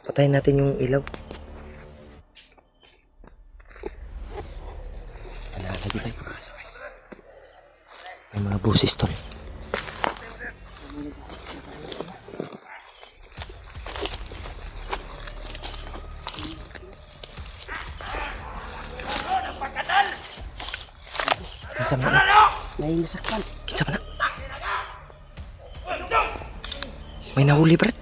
Patayin natin yung ilaw. Wala lagi ba? May mga busis tol. Kinsa man na? May nasaktan. Kinsa man na? May nahuli Brad.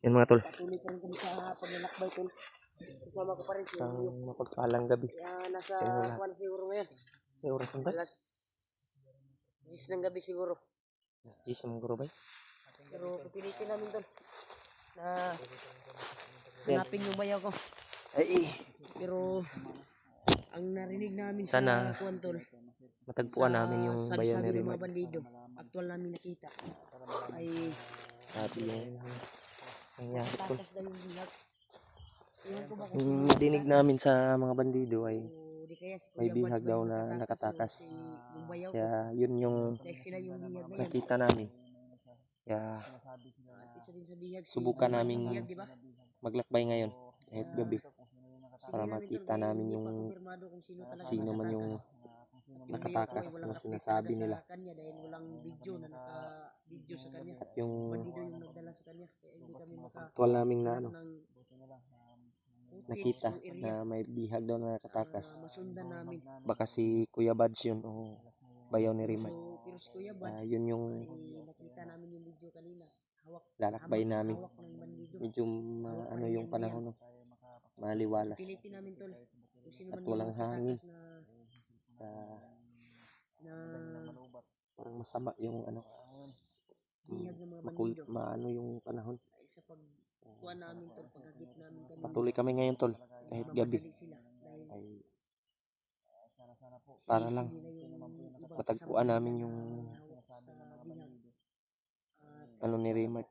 Yan mga tol. Patuloy pa rin kami sa paglalakbay tol. Kasama ko pa rin si Ang mapagpalang gabi. Kaya nasa Sino na? kuwan siguro ngayon. May oras na ba? Alas 10 ng gabi siguro. Yes, ang guro ba? Pero pipilitin namin tol na hanapin yung bayaw ko. Ay, Pero ang narinig namin Sana sa kuwan tol, matagpuan namin yung bayan ni sabi ng mga Rimag. bandido, actual namin nakita ay Sabi yung nangyari tol. takas na yung bilag. Ewan ko ba kung Yung sino nadinig namin sa mga bandido ay o di kaya si may Kuya bihag Bats ba daw yung na nakatakas. o si yung bayaw ko. Kaya yun yung Like sila yung bihag na yan. nakita namin. Kaya Isa din sa bihag si subukan Kuya namin bihag, di ba? maglakbay ngayon kahit gabi para Sige namin, makita tol, namin hindi yung pa kumpirmado kung sino talaga sino man yung nakatakas. nakatakas Yung bayaw ko ay na walang sinasabi update nila. talaga sa kanya dahil walang video na naka-video sa kanya. At yung Bandido yung nagdala sa kanya. Kaya hindi kami aktual naming na ano, ng footage nakita ng area na may bihag daw na nakatakas. masundan namin. Baka si Kuya Bads yun o bayaw ni Rimag. So, pero si Kuya Bats, Yun yung ay nakita namin yung video kanina. lalakbay namin. Hawak ng bandido. Medyo ano yung panahon, no? Maliwalas. Pilitin namin tol. Kung sino At man walang yung hangin. nakatakas na Parang masama yung ano, bihag ng mga bandido. maano yung panahon. Ay, sa pagkuha namin tol, paghagip namin kanina. Patuloy kami ngayon tol, kahit gabi. Mamadali sila dahil Ay, para lang sila yung ibang matagpuan kasama namin nila yung na hawak sa bihag. At ano ni Rimag,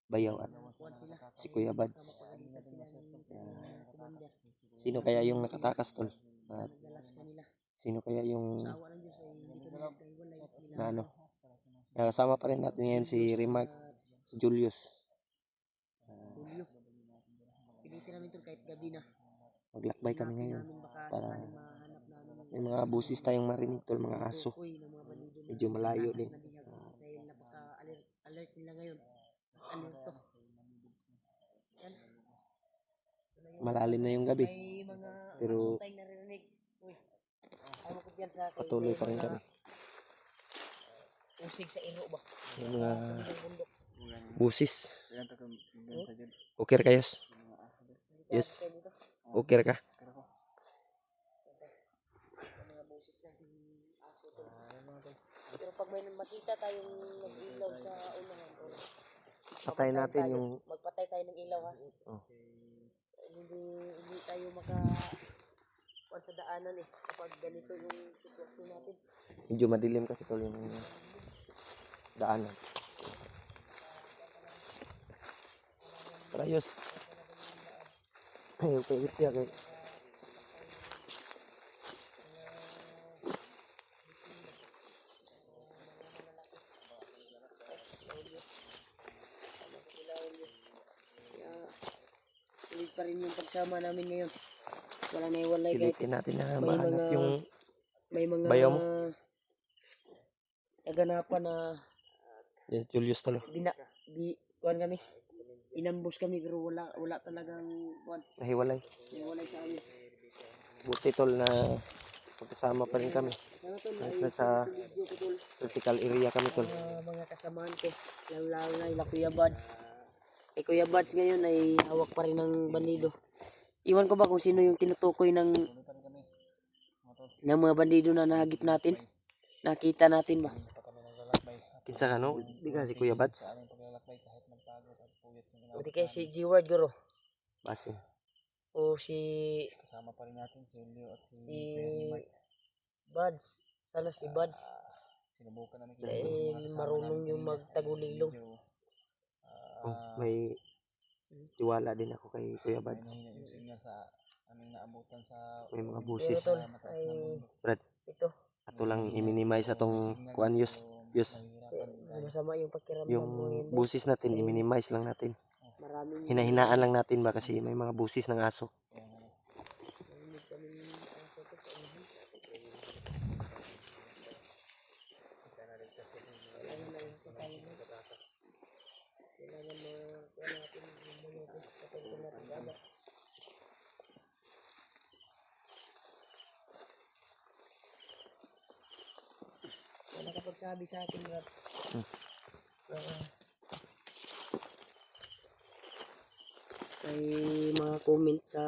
bayaw at kuwan sila. si Kuya Bads. Mapagalitan sila ng commander. Sino kaya yung nakatakas tol? At Nagdala sa kanila. sino kaya yung Sa awa ng Diyos ay hindi kami nagkahiwalay. na ano? Nakasama pa rin natin ngayon si Rimag, si Julius. Julio. Pilitin namin ito kahit gabi na. Maglakbay kami ngayon Namin baka para sakaling mahanap namin may mga busis tayong marinig tol, mga aso. tukoy ng mga bandido na Medyo malayo takas din. na bihag. Dahil napaka-alert nila ngayon. Alerto. Yan. Malalim na yung gabi, May mga pero aso tayong naririnig. Uy. Ayaw ko yan sa akin. patuloy pa rin kami. Usig sa iro ba? Yung mga Sa bundok. busis. Okay ka yos? Yes. Okay ka? Mga boses ng aso to. Pero pag may makita tayong nag-ilaw sa unahan, Patay natin tayo, yung magpatay tayo ng ilaw ha. Oh. Hindi tayo kuwan sa daanan kapag ganito yung sitwasyon natin. medyo madilim kasi tol yung daanan. Tara yos. Ayaw kayo kaya kay Ulit pa rin yung pagsama namin ngayon. Walang naiwalay kahit pilitin natin na may mahanap mga- yung may mga bayaw mo. naganapan na Yes, Julius tol. kuwan kami. Inambos kami pero wala talagang kuwan. Nahiwalay. Naiwalay sa amin. Buti tol na magkasama pa rin kami. Sana tol, Kahit ay nasa video ko tol. critical area kami tol. Mga kasamaan ko, lalo na ila Kuya Buds. Kay Kuya Buds ngayon ay hawak pa rin ng bandido. Iwan ko ba kung sino yung tinutukoy ng mga bandido na nahagip natin? Nakita natin ba? Kinsa ka no? Di ka si Kuya Bads? O di kaya si G-Word Guro? Base. O si Kasama pa rin natin si Leo at si Buds? Sana si Buds? sinubukan namin Dahil marunong yung magtagulilong. Oh, may tiwala din ako kay Kuya Bads. yung signal sa kaming naabutan sa May mga Pero busis. tol, mataas ay na mundo. Brad, ito, ato lang i-minimize atong Signal kuan medyo yus. mahirapan tayo. masama yung pakiramdam Yung mo ngayon. busis natin, i-minimize lang natin. Maraming Hinahinaan lang natin ba kasi may mga busis ng aso. Kaya nga, narinig kaming aso to sa ulo. Kailangan na yung kakain mo. Kailangan na kuha natin yung mga ito. Kapag ito natin agad. May nakapagsabi sa akin, Rap. May mga comment sa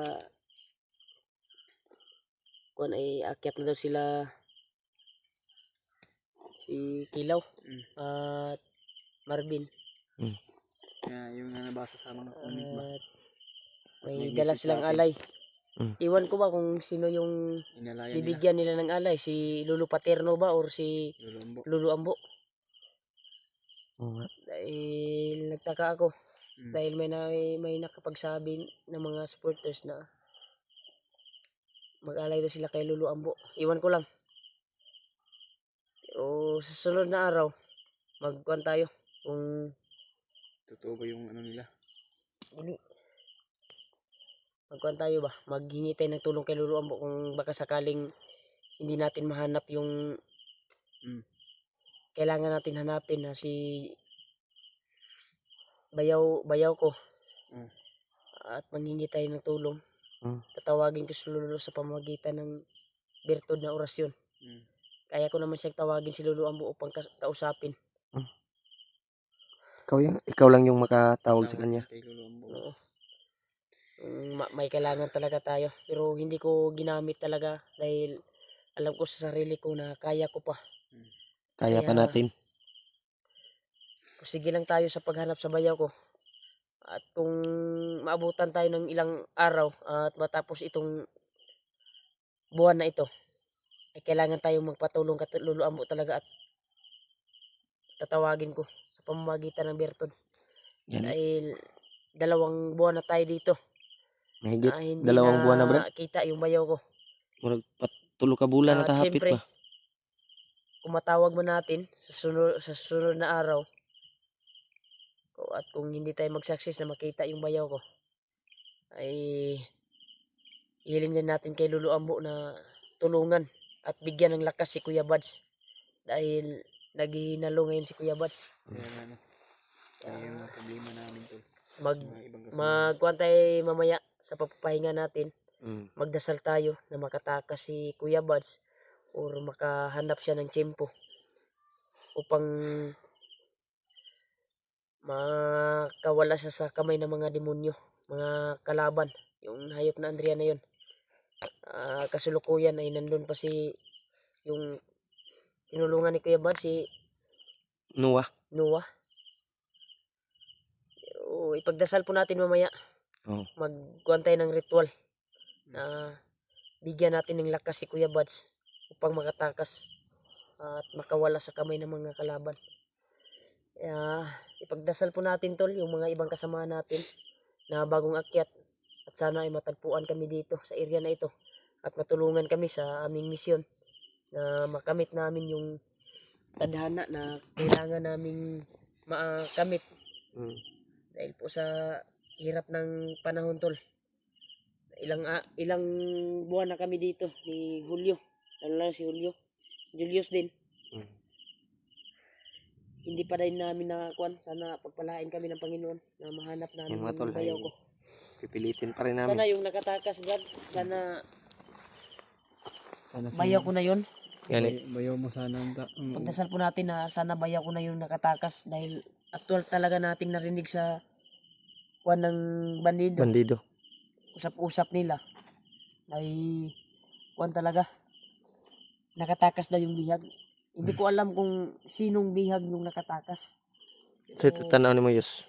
kung ay akyat na daw sila si Kilaw at Marvin kaya yung nabasa sa mga comment ba? at may May dala message silang sa akin. alay. Mm. Iwan ko ba kung sino yung Inalayan nila. bibigyan nila ng alay, si Lulu Paterno ba or si Lulumbo. Lulu Ambo? Oo nga. Dahil nagtaka ako Mm. dahil may nakapagsabi ng mga supporters na mag-alay daw sila kay Lulu Ambo. Iwan ko lang. Pero sa sunod na araw, magkuhan tayo kung Totoo ba yung ano nila? hindi. Magkuhan tayo ba? Maghingi tayo ng tulong kay Lulu Ambo kung baka sakaling hindi natin mahanap yung kailangan natin hanapin na si bayaw ko. At manghingi tayo ng tulong. Tatawagin ko si Lulu sa pamamagitan ng birtud na orasyon. Kaya ko naman siyang tawagin si Lulu Ambo upang kausapin. Ikaw lang yung makatawag sa kanya. Kay Lulumbo. Oo. May kailangan talaga tayo. Pero hindi ko ginamit talaga dahil alam ko sa sarili ko na kaya ko pa. Kaya pa Kaya- natin. Sige lang tayo sa paghanap sa bayaw ko. At kung maabutan tayo ng ilang araw at matapos itong buwan na ito, ay kailangan tayong magpatulong kay Lulu Ambo talaga at tatawagin ko sa pamamagitan ng birtud. Yan. Dahil 2 buwan na tayo dito Mahigit na hindi 2 buwan na, Brad. kita yung bayaw ko. Murag tulo ka bulan na At tahapit syempre, ba? kung matawag mo natin sa sunod na araw, at kung hindi tayo mag-success na makita yung bayaw ko, ay ihiling din natin kay Lulu Ambo na tulungan at bigyan ng lakas si Kuya Bads. Dahil naghihinalo ngayon si Kuya Bads. Kaya nga no. Kaya yung mga problema namin to. Mag Mga ibang kasama. magkuhan tayo mamaya sa papapahinga natin. Magdasal tayo na makatakas si Kuya Bads or makahanap siya ng tiyempo upang makawala siya sa kamay ng mga demonyo, mga kalaban, yung hayop na Andrea na yun. Kasulukuyan ay nandun pa si yung tinulungan ni Kuya Bads, si Noah. Noah. O, ipagdasal po natin mamaya. Oo. Magkuhan tayo ng ritual na bigyan natin ng lakas si Kuya Bads upang makatakas at makawala sa kamay ng mga kalaban. Kaya ipagdasal po natin tol yung mga ibang kasama natin na bagong akyat at sana ay matagpuan kami dito sa area na ito at matulungan kami sa aming misyon na makamit namin yung tadhana na kailangan naming makamit dahil po sa hirap ng panahon tol. Ilang buwan na kami dito ni Julio, lalo na si Julio, Julius din. Hindi pa rin namin nakakuan. Sana pagpalain kami ng Panginoon na mahanap namin Yan mga tol, yung bayaw ko. pipilitin pa rin Sana namin. yung nakatakas, Brad. Sana Sana bayaw ko na yun. Yan Bayaw mo sana. Pagdasal po natin na sana bayaw ko na yung nakatakas dahil actual talaga nating narinig sa kuan ng bandido. bandido. Usap-usap nila ay kuan talaga nakatakas daw yung bihag. Hindi ko alam kung sinong bihag yung nakatakas. Sa tanaw ni mo, Yus.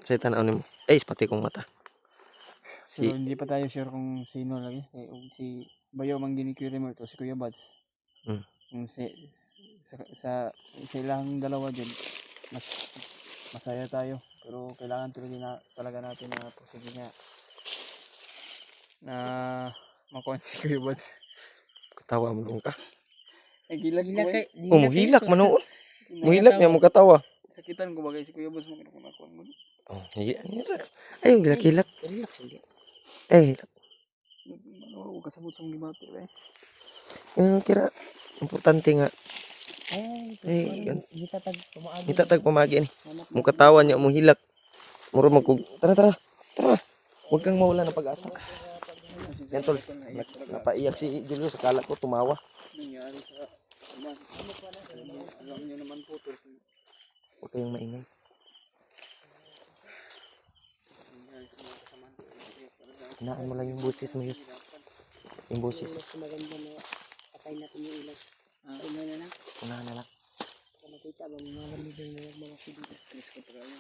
Sa tanaw ni mo. Pati kong mata. So, hindi pa tayo sure kung sino lagi. Si Bayaw Manggini Curimor to si Kuya Bads. Kung sa ilang dalawa dyan, masaya tayo. Pero kailangan talaga natin na sige nga. na makuha si Kuya Buds. Katawa mo nung ka. Nagilag ko eh. Muhilak man noon. Muhilak niya mo katawa. Sakitan ko bagay si Kuya Buds mo kinakuha mo. Oh, hilak. Ayaw, hilak. Relax hindi. Hilak. Ano ko kasabot sa mga bati ba? Kira, importante nga. Ay, itatag pumaagi. Itatag pamagi ni. Mong katawan niya, mong hilak. Muro magkug. Tara. Huwag kang mawala ng pag-asa. Yan tol. Napaiyak si Julius. Akala ko tumawa. Nangyari sa aman. Alam niyo naman po tol. Huwag kayong maingay. Nangyari sa mga kasamaan. Hinaan mo lang yung boses mo, Yus. Yung boses. Mas maganda na patay natin yung ilas. Una na lang. Unahan na lang. Kung nakita ba mga lamidong mga sibitas. Stress ko talaga.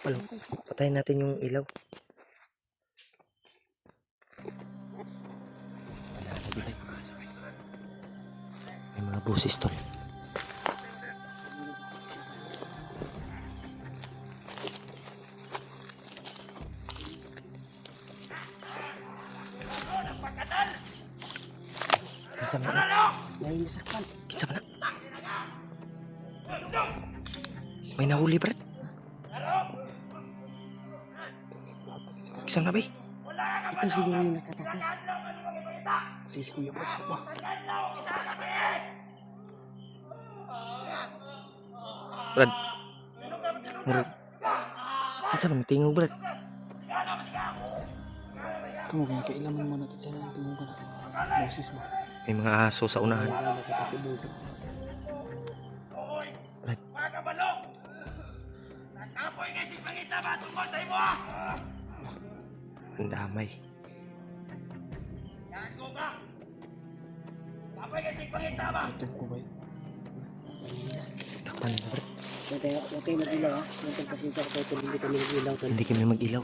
Palo, patayin natin yung ilaw. May mga busis tol. Kinsa man na? Dahil nasaktan. Kinsa man na? May nahuli, Brad. Kinsa na ba? Ito siguro yung nakatakas. Si Kuya Buds na ba? Brad. Murag. Kinsa man tingog, Brad? Kung kaya kailangan mo natin sa nang tingugan natin. Boses mo. May mga aso sa unahan. Brad. Ang damay. Ito ko ba? Takpan na, Brad. Huwag kayo mag-ilaw ha. Huwag kayong pasensya ko ito. Hindi kami mag-ilaw. Tol. Hindi kami mag-ilaw.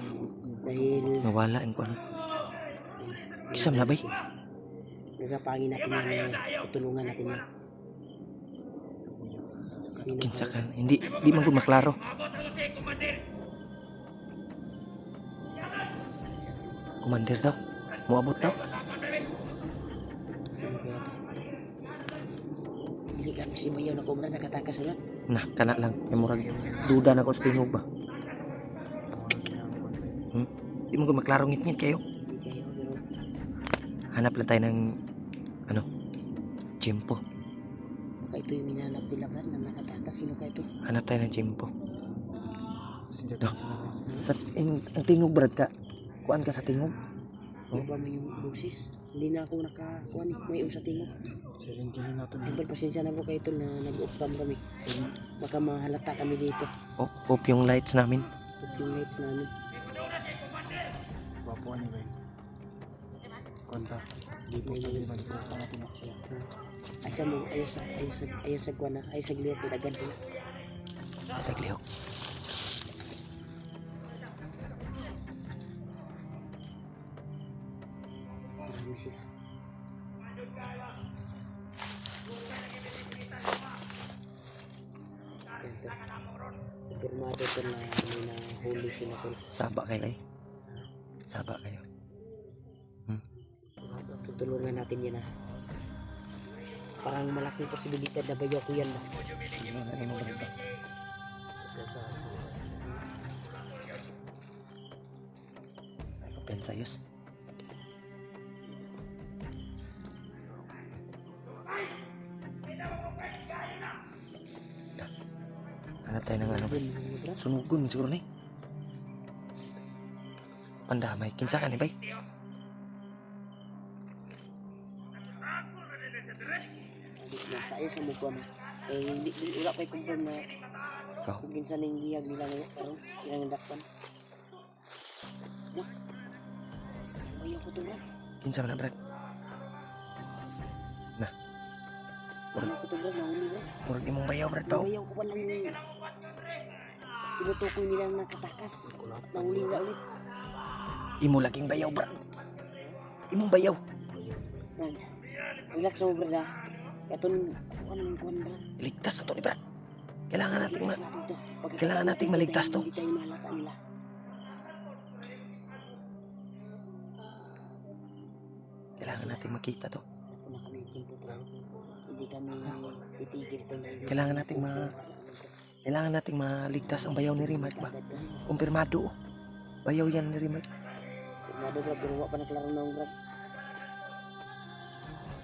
Dahil Nawala ang kuan. Kisam na ba? nagapangin natin yan. Tutulungan natin yan. Sino Kinsa ka? Hindi man gud maklaro. Commander daw. Muabot daw. Sino kaya? Hindi ka si Mayaw na kumra nakatakas ulit. Nah, kana lang. Yung murag duda na ko sa tingog ba. Di mo gud maklaro ngit-ngit kayo. Hindi kayo. Pero Hanap lang tayo ng Jimpo. baka ito yung minanap nila Brad na nakatakas. Sino kaya ito? Hanap tayo ng Jimpo. Sinja No. sila. Sa ang tingog, Brad, ka. Kuan ka sa tingog. Iba mo yung boses. Hindi na ako nakakuha ni may sa tingog. Siringin natin. Pero pasensya na po kayo ito na nag-off-cam kami. Baka mahalata kami dito. Oh, off yung lights namin. Top yung lights namin. Wapuan ni Ben. Konta. Di po sa liban ko natin ako siya. Ay sa mo, ayaw sa kuha na. Ayaw sa gliok, pitagan sila. Sa glihok. Marami sila. Informado ko na may nahuli sila tol. Saba kayo ay. Saba kayo. Tutulungan natin yan ha. Parang malaking posibilidad na bayaw ko yan ba? Ano mo ba? Sayos. Hanap tayo ng ano, Brad. Sunugon siguro ni. Pandamay. Kinsa ka ni, bay? Nasa iyo sa mukha na. Eh, hindi wala pa i-confirm na Ikaw. kung kinsa ning gihag nila ngayon. Karon, ilang dakpan. Nah. Ayaw ko to, Brad. Kinsa man na, Brad? Ayaw ko to, Brad. Nahuli, Brad. Murag imong bayaw, Brad, pa. Ayaw ko pa lang tinutukoy nilang nakatakas. At nahuli nila ulit. Imo laging bayaw, Brad. Imong bayaw. Brad, relax mo, Brad, ha. Katong kuwan, Brad. Ligtas na to ni Brad. Kailangan nating Ligtas natin to. Pagkakataon kailangan nating maligtas to. Hindi tayo mahalata nila. Kailangan nating makita to. Ako na kami, simple to. Hindi kami titigil to na hindi. Kailangan nating Kailangan nating maligtas ang bayaw ni Rimart ba? Kumpirmado. Bayaw yan ni Rimart. Kumado, Brad, pero wala pa naklaro na, Brad.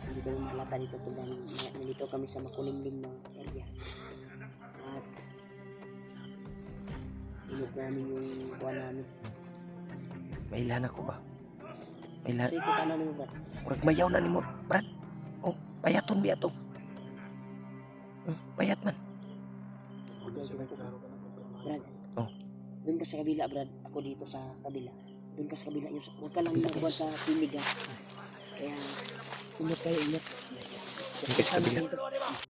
Hindi kami mahalata dito to dahil nandito kami sa makulimlim na area. At inok namin yung kuwan namin. Mailan ako ba? Mailan. So, ito ka na naman, Brad. Murag bayaw na ni mo, Brad. Oh, payaton biya to. Payat man. Brad. Oh. Doon ka sa kabila, Brad. Ako dito sa kabila. Doon ka sa kabila. Huwag ka lang nagkuhan sa pinig, ha. Kaya, ingat kayo, ingat. Doon ka sa kabila.